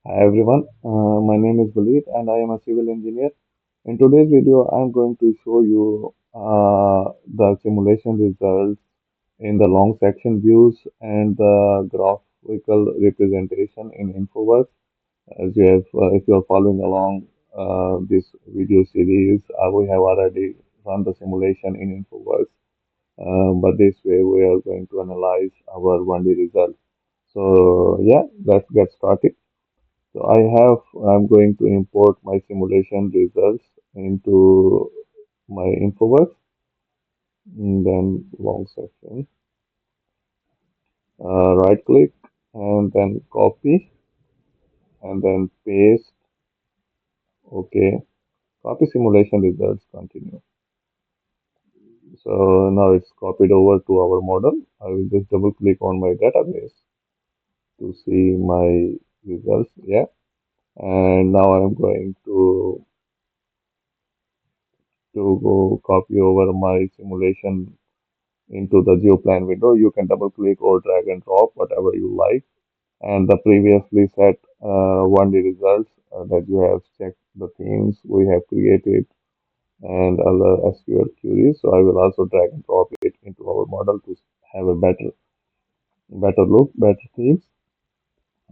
Hi everyone, my name is Walid and I am a civil engineer. In today's video, I'm going to show you the simulation results in the long section views and the graphical representation in InfoWorks. As you have, if you are following along this video series, we have already run the simulation in InfoWorks, but this way we are going to analyze our 1D results. So yeah, let's get started. I'm going to import my simulation results into my InfoWorks, and then long section, right click, and then copy, and then paste. Okay, copy simulation results, continue. So now it's copied over to our model. I will just double click on my database to see my results. Yeah, and now I'm going to go copy over my simulation into the geoplan window. You can double click or drag and drop whatever you like. And the previously set 1D results that you have checked the themes we have created and other SQL queries. So I will also drag and drop it into our model to have a better look, better themes.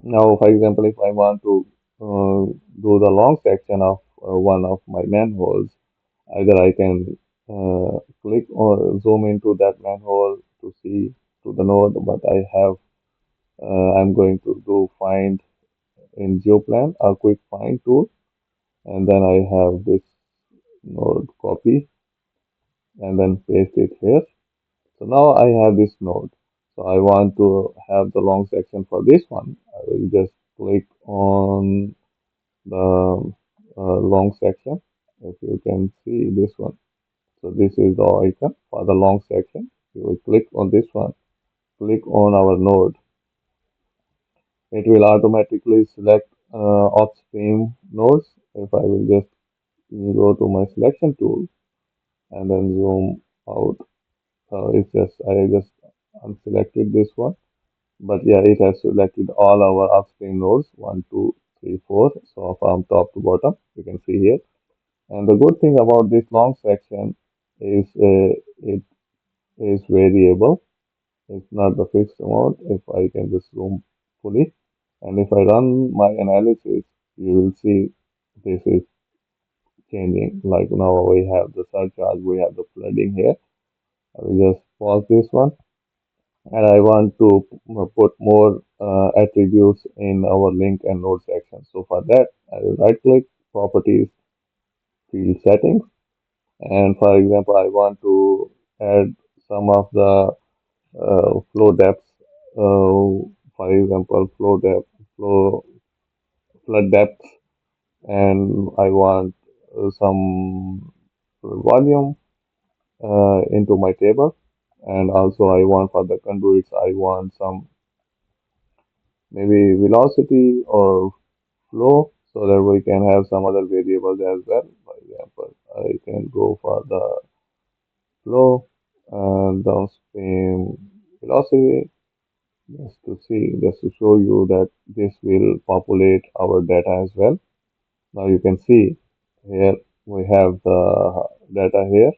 Now, for example, if I want to do the long section of one of my manholes, either I can click or zoom into that manhole to see to the node, but I'm going to do find in GeoPlan, a quick find tool, and then I have this node copy and then paste it here. So now I have this node. So I want to have the long section for this one. I will just click on the long section. If you can see this one. So this is the icon for the long section. You will click on this one, click on our node. It will automatically select upstream nodes. If I will just go to my selection tool and then zoom out, it's just I just unselected this one. But yeah, it has selected all our upstream nodes, one, two, three, four. So from top to bottom, you can see here. And the good thing about this long section is it is variable. It's not the fixed amount. If I can just zoom fully, and if I run my analysis, you will see this is changing. Like now we have the surcharge, we have the flooding here. I will just pause this one, and I want to put more attributes in our link and node section. So for that, I will right click, properties, field settings, and for example, I want to add some of the flow depths. For example, flow flood depth, and I want some volume into my table, and also I want for the conduits, I want some maybe velocity or flow, so that we can have some other variables as well. For example, I can go for the flow and downstream velocity just to show you that this will populate our data as well. Now you can see here we have the data here.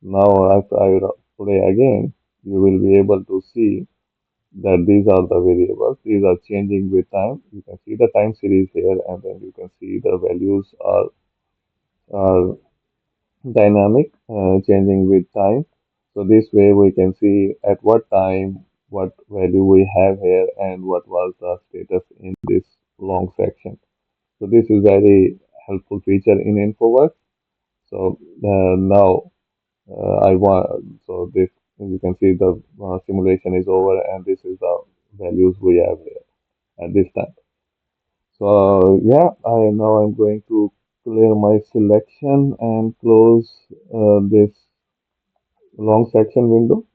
Now if I play again, you will be able to see that these are the variables. These are changing with time. You can see the time series here, and then you can see the values are dynamic, changing with time. So this way we can see at what time, what value we have here, and what was the status in this long section. So this is very helpful feature in InfoWorks. So now I want, so this, you can see the simulation is over, and this is the values we have here at this time. So yeah, now I'm going to clear my selection and close this long section window.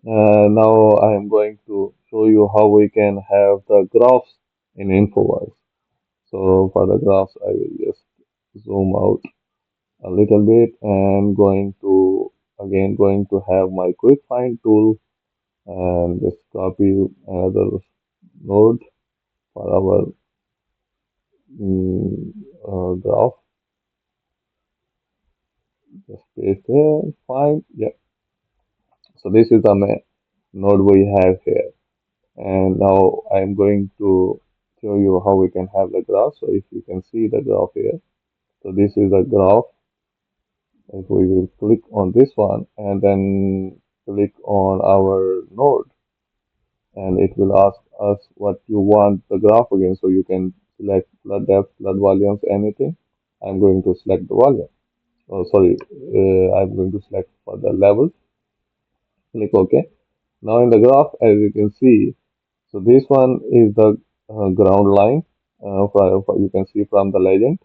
Now I am going to show you how we can have the graphs in InfoWorks. So for the graphs, I will just zoom out a little bit and going to have my quick find tool and just copy another node for our graph. Just paste here. Fine. Yeah. So this is the node we have here. And now I'm going to show you how we can have the graph. So if you can see the graph here. So this is the graph. If we will click on this one and then click on our node, and it will ask us what you want the graph again. So you can select flood depth, flood volumes, anything. I'm going to select the volume. Oh, sorry, I'm going to select for the level. Click OK. Now in the graph, as you can see, so this one is the ground line. You can see from the legend.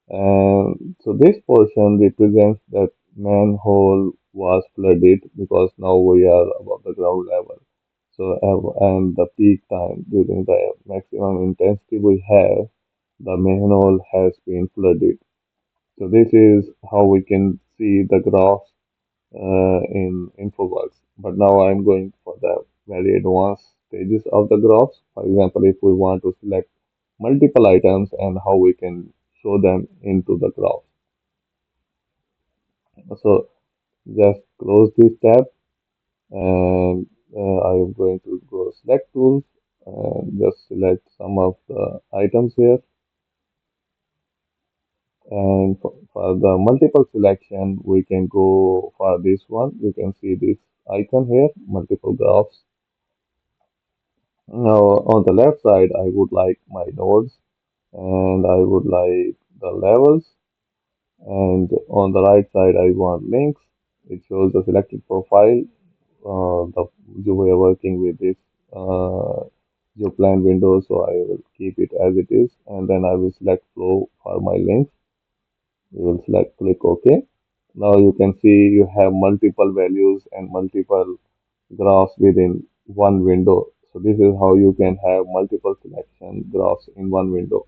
And so this portion represents that manhole was flooded because now we are above the ground level. So, and the peak time during the maximum intensity we have, the manhole has been flooded. So this is how we can see the graphs in InfoWorks. But now I'm going for the very advanced stages of the graphs. For example, if we want to select multiple items and how we can show them into the graph. So just close this tab and I'm going to go select tools and just select some of the items here. And for the multiple selection, we can go for this one. You can see this icon here, multiple graphs. Now on the left side, I would like my nodes and I would like the levels. And on the right side, I want links. It shows the selected profile. We are working with this plan window, so I will keep it as it is. And then I will select flow for my links. You will select click OK. Now you can see you have multiple values and multiple graphs within one window. So this is how you can have multiple selection graphs in one window.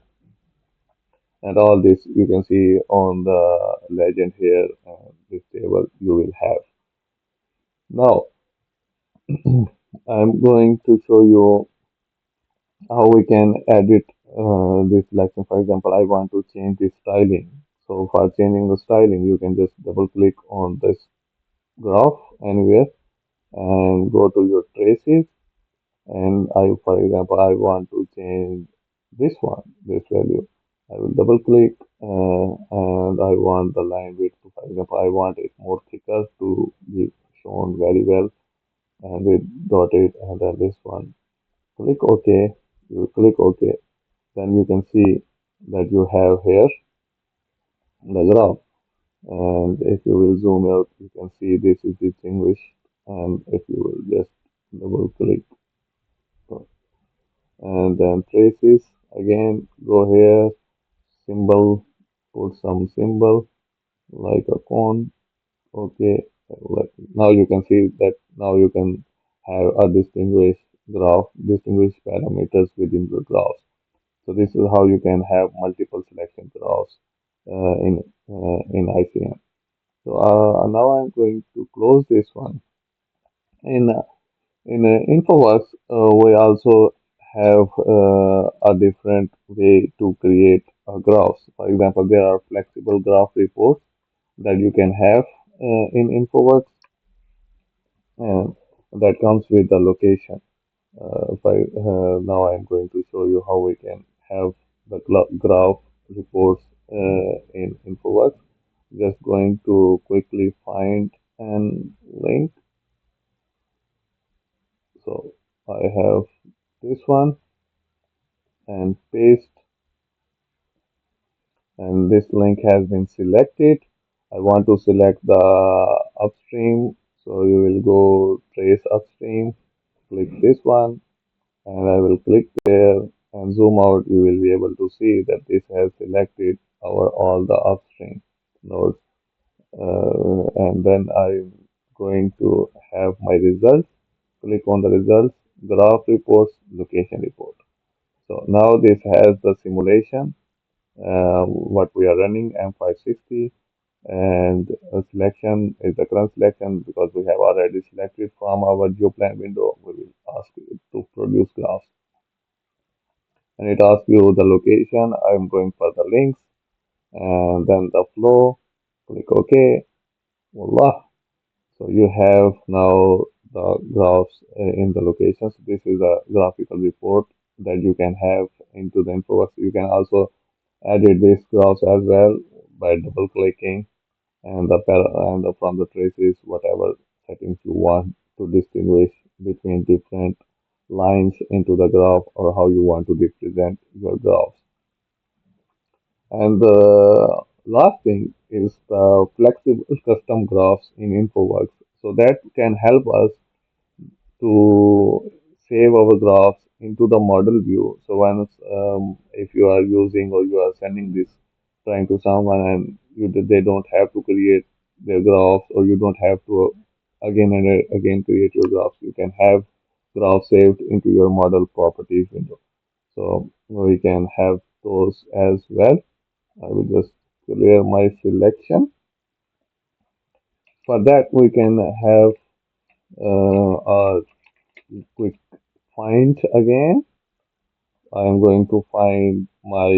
And all this you can see on the legend here, this table you will have. Now, I'm going to show you how we can edit this selection. For example, I want to change the styling. So for changing the styling, you can just double click on this graph anywhere and go to your traces. And for example, I want to change this one, this value. I will double click and I want the line width. For example, I want it more thicker to be shown very well and with dotted and then this one. Click OK. You click OK. Then you can see that you have here the graph. And if you will zoom out, you can see this is distinguished. And if you will just double click and then traces again, go here, symbol, put some symbol like a cone. Okay, now you can see that now you can have a distinguished graph, distinguished parameters within the graph. So this is how you can have multiple selection graphs in ICM. So now I'm going to close this one. In InfoWorks, we also have a different way to create graphs. For example, there are flexible graph reports that you can have in InfoWorks, and that comes with the location. Now I'm going to show you how we can have the graph reports in InfoWorks. Just going to quickly find and link. So I have this one and paste, and this link has been selected. I want to select the upstream, so you will go trace upstream, click this one, and I will click there and zoom out. You will be able to see that this has selected our all the upstream nodes. And then I'm going to have my results. Click on the results, graph reports, location report. So now this has the simulation, what we are running, M560, and a selection is the current selection because we have already selected from our geoplan window. We will ask it to produce graphs. and it asks you the location. I'm going for the links and then the flow. Click OK. Voila. So you have now the graphs in the locations. This is a graphical report that you can have into the InfoWorks. You can also edit these graphs as well by double clicking and from the traces, whatever settings you want to distinguish between different lines into the graph or how you want to represent your graphs. And the last thing is the flexible custom graphs in InfoWorks. So that can help us to save our graphs into the model view. So once if you are using or you are sending this trying to someone and they don't have to create their graphs or you don't have to again and again create your graphs. You can have graphs saved into your model properties window. So we can have those as well. I will just clear my selection. For that, we can have a quick find again. I am going to find my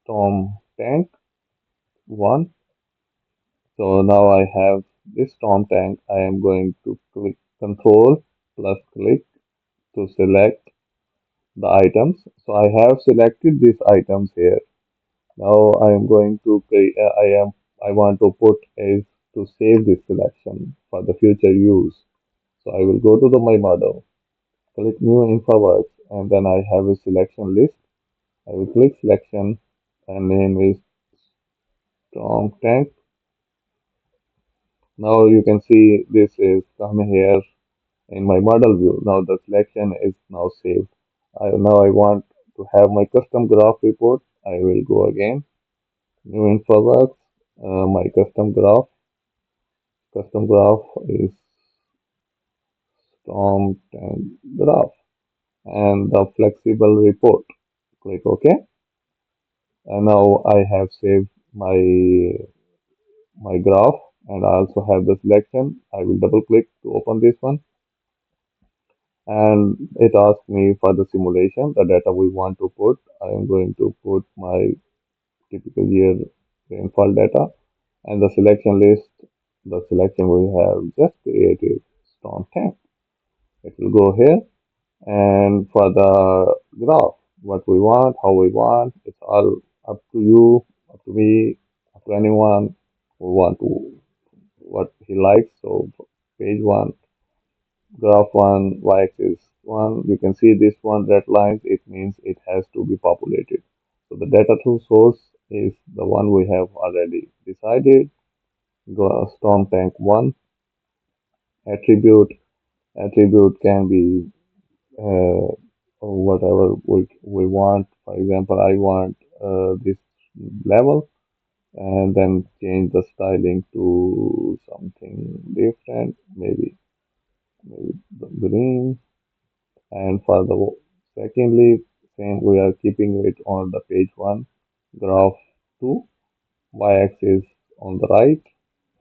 storm tank one. So now I have this storm tank. I am going to click Control plus click to select the items. So I have selected these items here. Now I am going to I want to put is to save this selection for the future use. So I will go to my model, click New InfoWorks, and then I have a selection list. I will click selection and name is Storm Tank. Now you can see this is come here in my model view. Now the selection is now saved. Now I want to have my custom graph report. I will go again, New InfoWorks, my custom graph. Custom graph is Storm Tank graph and the flexible report. Click OK. And now I have saved my graph and I also have the selection. I will double click to open this one and it asks me for the simulation, the data we want to put. I am going to put my typical year rainfall data and the selection list, the selection we have just created, storm 10. It will go here and for the graph, what we want, how we want, it's all up to you, up to me, up to anyone who want to what he likes. So page one, graph one, y-axis one. You can see this one red lines. It means it has to be populated. So the data to source is the one we have already decided. Go storm tank one attribute. Attribute can be whatever we want. For example, I want this level and then change the styling to something different, maybe the green. And for the secondly, same we are keeping it on the page one, graph two, y-axis on the right,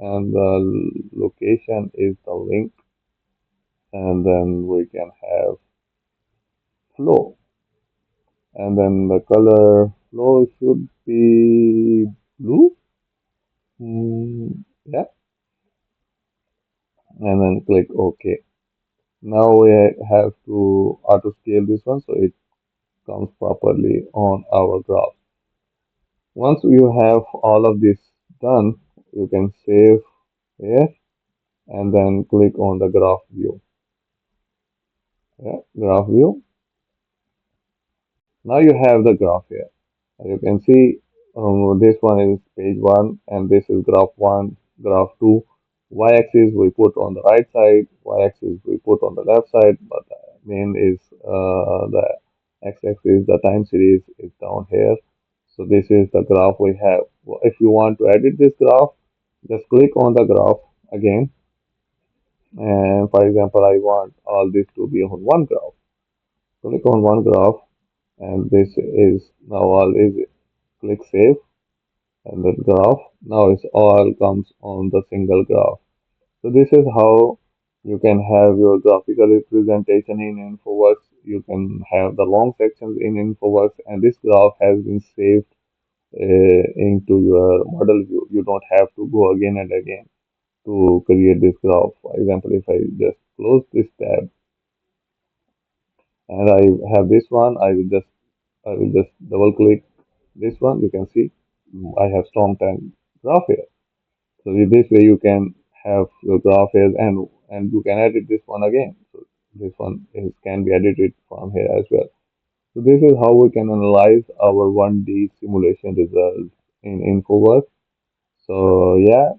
and the location is the link, and then we can have flow, and then the color flow should be blue. Yeah, and then click OK. Now we have to auto scale this one so it comes properly on our graph. Once you have all of this done, you can save here and then click on the graph view. Yeah, graph view. Now you have the graph here. You can see this one is page one and this is graph one, graph two. Y-axis we put on the right side, y-axis we put on the left side, but the main is the x-axis, the time series is down here. So this is the graph we have. If you want to edit this graph, just click on the graph again. And for example, I want all this to be on one graph. Click on one graph, and this is now all is click save, and the graph now it's all comes on the single graph. So this is how you can have your graphical representation in InfoWorks you can have the long sections in InfoWorks, and this graph has been saved into your model view. You don't have to go again and again to create this graph. For example, if I just close this tab and I have this one, I will just double click this one. You can see I have storm time graph here. So in this way you can have your graph here, and you can edit this one again. So this one can be edited from here as well. So this is how we can analyze our 1D simulation results in InfoWorks. So yeah,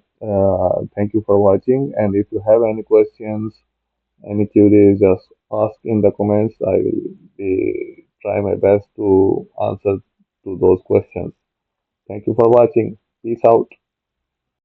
thank you for watching. And if you have any questions, any queries, just ask in the comments. I will be try my best to answer to those questions. Thank you for watching. Peace out.